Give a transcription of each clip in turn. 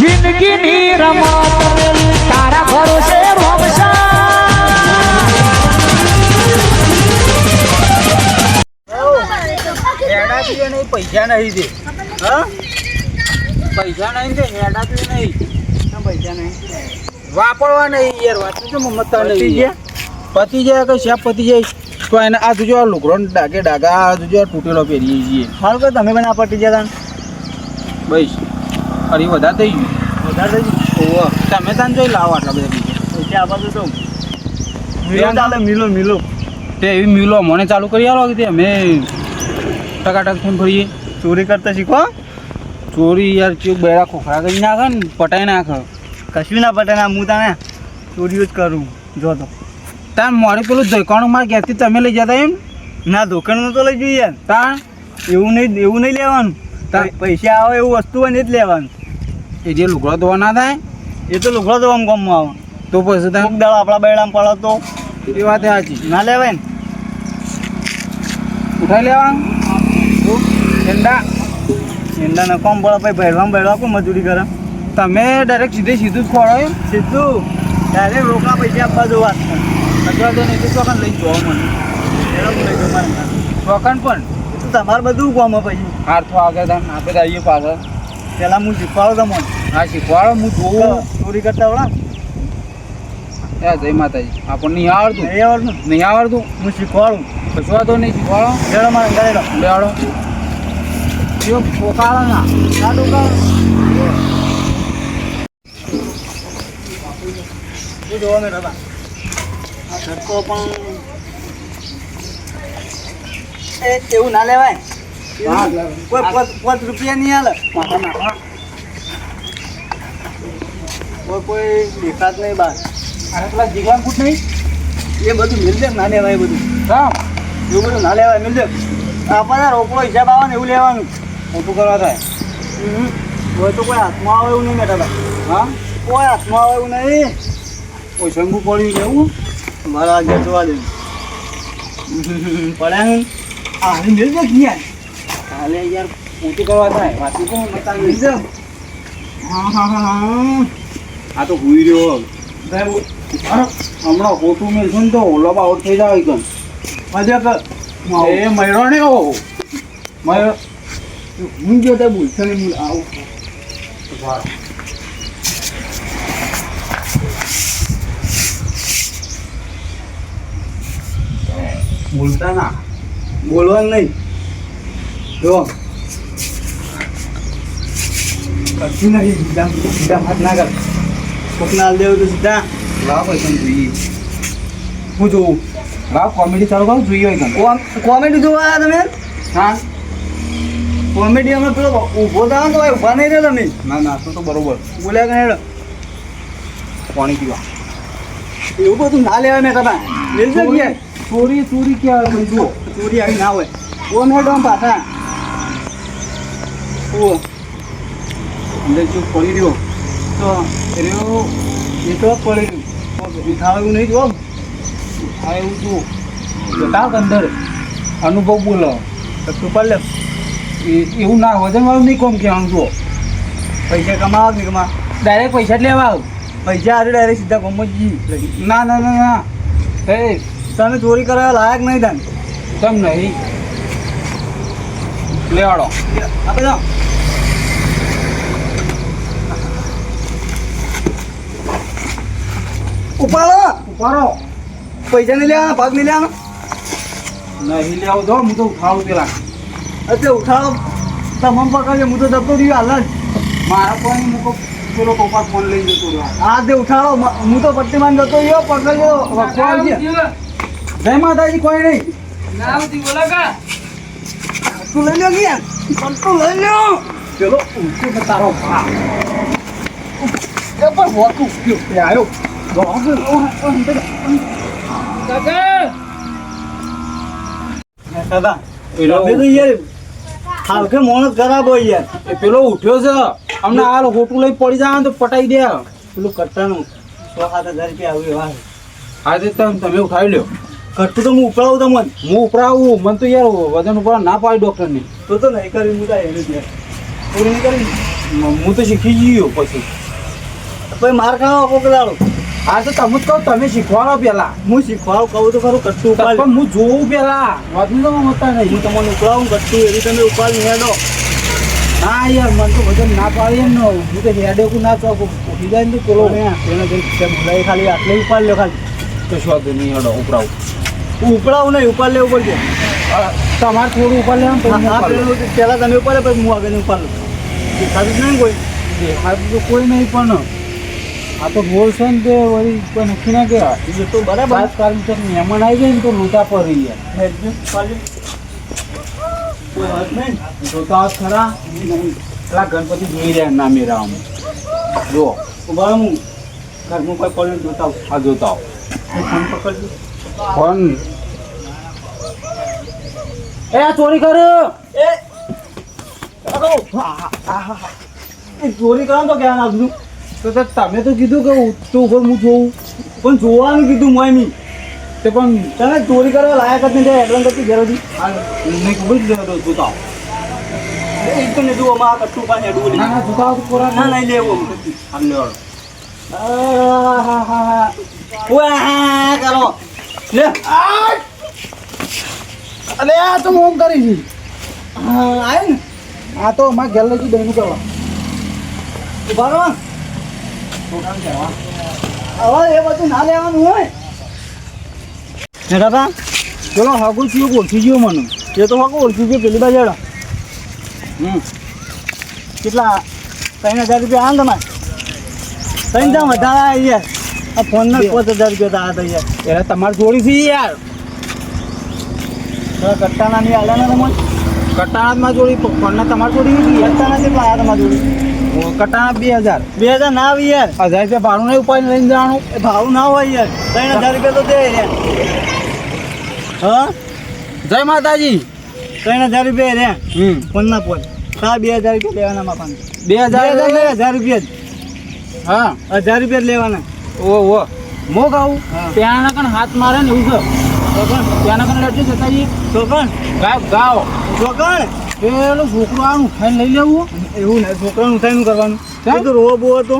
જિંદગીની રમત તારા ભરોસે ભોગશા હેડા પીએ નહીં પૈસા નહીં દે હા પૈસા નહીં દે હેડા પીએ નહીં પૈસા નહીં વાપરવા નહીં યાર વાત તો મમતા નહીં પતી જાય કે શેપ પતી જાય તો એને આ જોજો લુગડો ડાગા આ જોજો તૂટેલો પહેરીએ છીએ હાલ કે તમે પણ આ પટી ગયા બસ અરે વધારે થઈ ગયું વધારે થઈ ગયું તમે તાન જોઈ લાવો આટલા બધા પૈસા આપવા તો મિલો ચાલે મિલો તે એવી મિલો મને ચાલુ કરી આલો કે અમે ટકાટક થઈને ફરીએ ચોરી કરતા શીખો ચોરી યાર ચૂક બેડા ખોખરા કરી નાખે ને પટાઈ નાખે કશું ના પટાઈ ના હું તાને ચોરીઓ જ કરું જો તો તાર મારી પેલું ધોકાણું મારા ઘેરથી તમે લઈ જતા એમ ના ધોકાણું તો લઈ જોઈએ તાર એવું નહીં લેવાનું પૈસા આવે એવું વસ્તુ હોય ને જ લેવાનું એ જે લુગડો ધોવા ના થાય એ તો લુગડો ધોવામાં ગામમાં આવે તો પછી તમે દાળ આપણા બેડામાં પડો તો એ વાત સાચી ના લેવાય ને ઉઠાઈ લેવાનું એંડા કોમ પડે ભાઈ ભેળવા કોઈ મજૂરી કરે તમે ડાયરેક્ટ સીધું જ ખોળો એમ સીધું ડાયરેક્ટ રોકડા પૈસા આપવા જો વાત અથવા તો નહીં ચોકન લઈ જોવા મને લઈ જો મારે ચોકન પણ તો તમારે બધું કોમ પછી હાથો આગળ તમે આપણે આવીએ પાછળ પહેલાં હું શીખવાડો તમને હા શીખવાડો હું જોઉં ચોરી કરતા આવડા જય માતાજી આપણને નહીં આવડતું હું શીખવાડું કશું વાતો નહીં શીખવાડો લેડો મારે અંગાડેલો લેવાડો જો પોકાળો ના ડોકાળો શું જોવા મેં દાદા આ ધરકો પણ એવું ના લેવાય કોઈ 5 રૂપિયા નહીં હાલે કોઈ દેખાત નહીં બહાર અરે પેલા જીગવાન ફૂટ નહીં એ બધું મિલ દે ના લેવાય બધું હા એવું બધું ના લેવાય મિલ દે આપણને રોકડો હિસાબ આવે ને એવું લેવાનું મોટું કરવા થાય હોય તો કોઈ હાથમાં આવે એવું નહીં બેઠા હા કોઈ હાથમાં આવે એવું નહીં કોઈ શંગુ પડ્યું લેવું મારા આગળ જોવા દે પડ્યા ને હાલી મિલ દે ક્યાં હાલે યાર મોટું કરવા થાય વાંચી કોણ મતા મિલ દે હા આ તો ભૂઈ રહ્યો હમણાં ખોટું મેળશું ને તો ઓલો આઉટ થઈ જાય કન મજા એ મયરો ને ઓ મયરો હું જો તે ભૂલશે ને હું આવું બોલતા ના બોલવાનું નહીં જો કશું નહીં સીધા હાથ ના કર કોકના દેવું તો સીધા લાવ પૈસા જોઈએ હું જોઉં લાવ કોમેડી ચાલુ કરું જોઈએ કોમેડી જોવા આવ્યા તમે હા કોમેડી અમે પેલો ઊભો થયો ને તો ઊભા નહીં રહ્યો તમે ના તો બરોબર બોલ્યા કે હેડ પાણી પીવા એવું બધું ના લેવાય મેં તમે લેજો કે ચોરી ક્યાં હોય જુઓ ચોરી આવી ના હોય ઓ મેડમ પાછા ઓ અંદર ચૂપ પડી રહ્યો તો રહ્યો એ તો પડી રહ્યું ઉઠાવ એવું નહીં જો ઉઠાવ એવું જુઓ બતાવ અંદર અનુભવ બોલો તો તું પડ લે એવું ના વજન વાળું નહીં કોમ કહેવાનું જુઓ પૈસા કમાવા કે કમા ડાયરેક્ટ પૈસા જ લેવા આવ પૈસા આજે ડાયરેક્ટ સીધા કોમ જ ના હે તમે ચોરી કરવા લાયક નહીં તને તમ નહીં લેવાડો આપે જાઓ ઉપાડો પૈસા નહીં લેવાના ભાગ નહીં લેવાનો નહીં લેવો જો હું તો ઉઠાડું પેલા એટલે ઉઠાડો તમામ પકડજો હું તો દબતો રહ્યો હાલ જ મારા કોઈ મૂકો પેલો પપ્પા ફોન લઈ જતો રહ્યો હા તે ઉઠાડો હું તો પટ્ટીમાં જતો રહ્યો પકડજો જય માતાજી કોઈ નહીં ના આવતી બોલો કા તું લઈ લો ગયા તું લઈ લો ચલો ઊંચો તારો ભા એ પર હોતું આવ્યો કાકા હાલ કે મોણસ ખરાબ હોય યાર એ પેલો ઉઠ્યો છે અમને હાલ હોટું લઈ પડી જાય તો પટાઈ દે પેલું કટ્ટાનું 6-7 હજાર રૂપિયા આવ્યું હા તે તમે ઉઠાવી લ્યો કટ્ટું તો હું ઉપડાવું તમને હું ઉપડાવું મને તો યાર વજન ઉપર ના પાડી ડૉક્ટરની તો નહીં કરી હું કાંઈ એને થોડી નહીં કરી હું તો શીખી ગયો પછી. પછી માર ખાવા કોક દાડો. હા તો તમે જ કહો, તમે શીખવાડો પેલા. હું શીખવાડું કહું તો ખરું કટ્ટું ઉપાડ. પણ હું જોઉં પેલા વાતનું તો હોતા નહીં. હું તમને ઉપાડું કટ્ટું એવી તમે ઉપાડી હેડો. ના યાર મને તો વજન ના પાડીએ ને હું તો હેડે ના ચોક ઉઠી જાય ને તો પેલો તેને બોલાય ખાલી આટલે ઉપાડ લો ખાલી. કશું વાંધો નહીં હેડો ઉપરાવું. હું ઉપડાવું નહીં ઉપાડ લેવું પડશે. તમારે થોડું ઉપર લેવાનું તો હું ઉપાડ લઉં. પહેલાં તમે ઉપાડે પછી હું આગળ ઉપાડ લઉં. દેખાતું જ નહીં કોઈ. દેખાતું તો કોઈ નહીં પણ આ તો રોલ છે ને તે વળી કોઈ નક્કી ના કહેવાય. એ તો બરાબર. ખાસ કારણ કે મહેમાન આવી જાય ને તો લોટા પર રહી જાય. હેડજો પાડજો. કોઈ વાત નહીં. જોતા હોત ખરા પેલા ગણપતિ જોઈ રહ્યા ના મેરા અમે જો ઉભા હું ઘરમાં કોઈ કોલ જોતા આવું. આ જોતા હો ફોન પકડજો. ફોન એ આ ચોરી કર્યો. એ ચોરી કરવા તો ક્યાં નાખશું. તો તમે તો કીધું કે તું ઉપર હું જોઉં પણ જોવાનું કીધું મોય મી. તે પણ તમે ચોરી કરવા લાયક જ નહીં એડવાન્સ કરતી ઘરેથી. નહીં ખબર જ જોતા હો. એ તો નહીં જુઓ માં કટ્ટું પાસે હેડવું ના ના જોતા હો તો પૂરા ના નહીં લેવું. હાલ લેવાડો. કરો લે. અરે આ તો હું કરી છે. આવ્યું ને આ તો અમારા ઘેર લઈ દહીંનું કરવા. ઉભા રહો. હવે એ બધું ના લેવાનું હોય ને દાદા. પેલો હગું થયું ઓળખી ગયો મને. એ તો હકો ઓળખી ગયો પેલી બાજુ હેડો. કેટલા 3000 રૂપિયા આન તમારે 3000 વધારે આવ્યા યાર. આ ફોનના 5000 રૂપિયા હતા યાર. એટલે તમારે જોડી છે યાર. કટ્ટાના નહીં આલ્યા ને તમને. કટાણામાં જોડી ફોનના તમારે જોડી નથી. કટ્ટાના કેટલા આવ્યા તમારા જોડી. કટાણા 2000. 2000 ના આવી યાર. 1000 રૂપિયા ભાડું નહીં ઉપાડીને લઈને જવાનું. એ ભાવ ના હોય યાર. 3000 રૂપિયા તો દે યાર. હા જય માતાજી. 3000 રૂપિયા રે ફોનના પોત. 2000 રૂપિયા લેવાના માપાને. 2000 1000 રૂપિયા જ. હા 1000 રૂપિયા જ લેવાના. ઓ મો ગાઉં હા. ત્યાંના કણ હાથ મારે ને એવું છે. તો કોણ ત્યાંના કણ લેજો જતાજી તો કોણ ગાવ તો કોણ પેલો છોકરો આનું ઉઠાઈને લઈ લેવું. એવું ને છોકરાનું ઉઠાઈનું કરવાનું. કેમ? એ તો રોવો બોવો તો.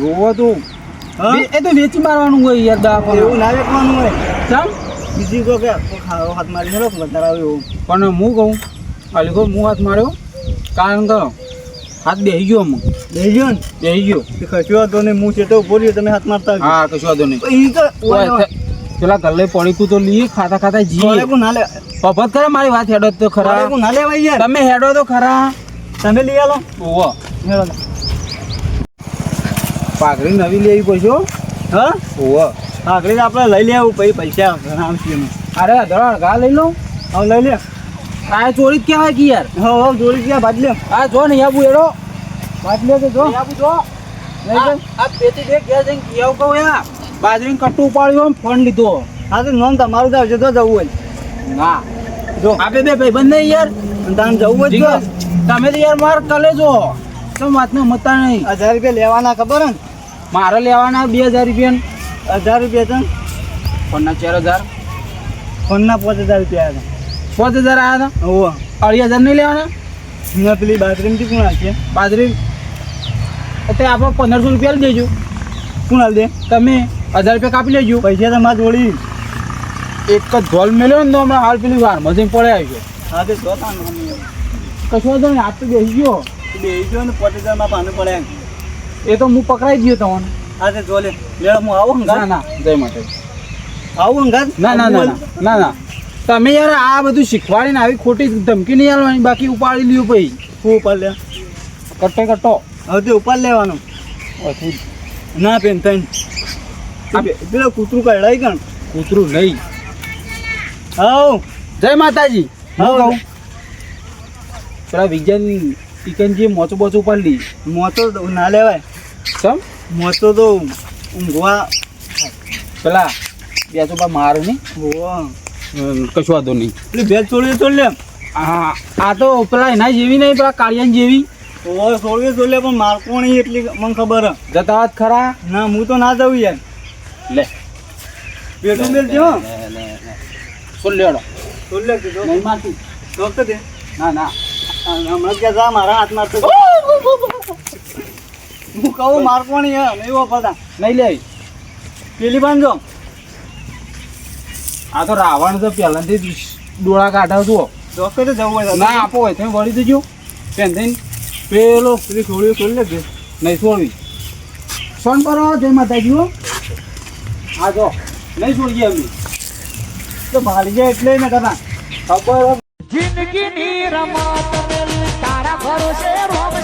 રોવો તો હા એ તો વેચી મારવાનું હોય યાર દા પણ એવું ના વેચવાનું હોય. ચાલ બીજી તો કે હાથ મારી હેલો વધારે આવે એવું. પણ હું કહું અલીખો હું હાથ માર્યો કારણ કરો હાથ બેસી ગયો અમુક દેજો ને બેસી ગયો. એ ખસ્યો હતો ને હું ચેતો બોલ્યો તમે હાથ મારતા આવજો. હા કશું વાંધો નહીં. એ તો પેલા ગલ્લે પડીકું તો લઈએ ખાતા ખાતા જઈએ. કોલેકું ના લે પફત કરે મારી વાત હેડો તો ખરા. કોલેકું ના લેવાય યાર. તમે હેડો તો ખરા. તમે લઈ આલો ઓવો હેલો. પાઘડી નવી લેવી પડશે હો. હા ઓવો આગળ આપણે લઈ લેવું પછી પૈસા ઘણા આવશે એમાં. અરે અધળ ગા લઈ લઉં. હવે લઈ લે. આ ચોરી જ કહેવાય કે યાર. હવે જોડી ગયા બાદ લે. આ જો ને યાબુ એડો બાદ લે તો જો યાબુ જો લઈ લે. આ પેટી દે ગયા જઈને કિયાવ કહું યાર બાજરીનું કટ્ટું ઉપાડ્યું ફોન લીધો. હા તો નોમ તમારું જ આવશે તો જવું હોય ના જો આપે બે ભાઈબંધ નહીં યાર. અને તારે જવું જ જો. તમે તો યાર માર કલે જો તમે વાતને મતા નહીં. 1000 રૂપિયા લેવાના ખબર હે ને. મારે લેવાના 2000 રૂપિયા. 1000 રૂપિયા છે ફોનના 4000 ફોનના 5000 રૂપિયા હતા. 5000 આવ્યા હતા. ઓહો 2500 નહીં લેવાના. ને પેલી બાથરૂમથી કોણ આવશે. બાજરી તે આપણે 1500 રૂપિયા લઈ દેજો. કોણ હાલ દે. તમે 1000 રૂપિયા કાપી લેજો. પૈસા તો મારે જોડી. એક જ ઢોલ મેલ્યો ને તો હમણાં હાલ પેલી વાર મશીન પડે આવી ગયો. હા તે જો તાન કશું વાંધો નહીં હાથ તો બેસી ગયો. બે જો ને 5000 માં પાનું પડે. એ તો હું પકડાઈ ગયો તમને. હા તે જો લે લે હું આવું ના હંગાત. ના જય માતા. આવું હંગાત. ના ના ના ના ના તમે યાર આ બધું શીખવાડીને આવી ખોટી ધમકી નહીં આલવાની બાકી ઉપાડી લ્યો પછી શું ઉપર લે. કટ્ટે કટ્ટો. હવે તે ઉપર લેવાનું ના પેન થઈને. પેલો કૂતરું કઢાઈ ગણ. કૂતરું નહીં. હાઉ જય માતાજી. હું હા. કહું પેલા વિજ્ઞાન ચિકનજી મોચો બોચો ઉપાડી લી. મોતો તો ના લેવાય. કેમ મોતો તો ઊંઘવા. પેલા બેસો મારું નહીં ઓહ કશું વાંધો નહીં. પેલી ભેજ છોડવી છોડ લે. હા આ તો પેલા એના જેવી નહીં પેલા કાળિયાન જેવી. ઓહ છોડવી છોડ લે પણ મારકો નહીં એટલી મને ખબર હે. જતા વાત ખરા. ના હું તો ના જવું યાર. લે પેટું મેલ જો શું લેડો છોડ લે કીધું નહીં મારતું. ડોક્ટર દે ના ના હમણાં કે જા મારા હાથ મારતો હું કહું મારકોણી હે નહીં વાપરતા નહીં લે પેલી બાંધો આ તો રાવણ તો પહેલાથી ડોળા કાઢા જુઓ ડોક્ટર તો જવું હોય ના આપો હોય તમે વળી દેજો પેન થઈને પેલો પેલી થોડી ખોલી લેજે નહીં છોડવી સોન પર જય માતાજી હો હા જો નહીં છોડીએ અમે તો ભાડી જાય એટલે ને કદા ખબર જિંદગીની રમત મેલી તારા ભરોસે રોમ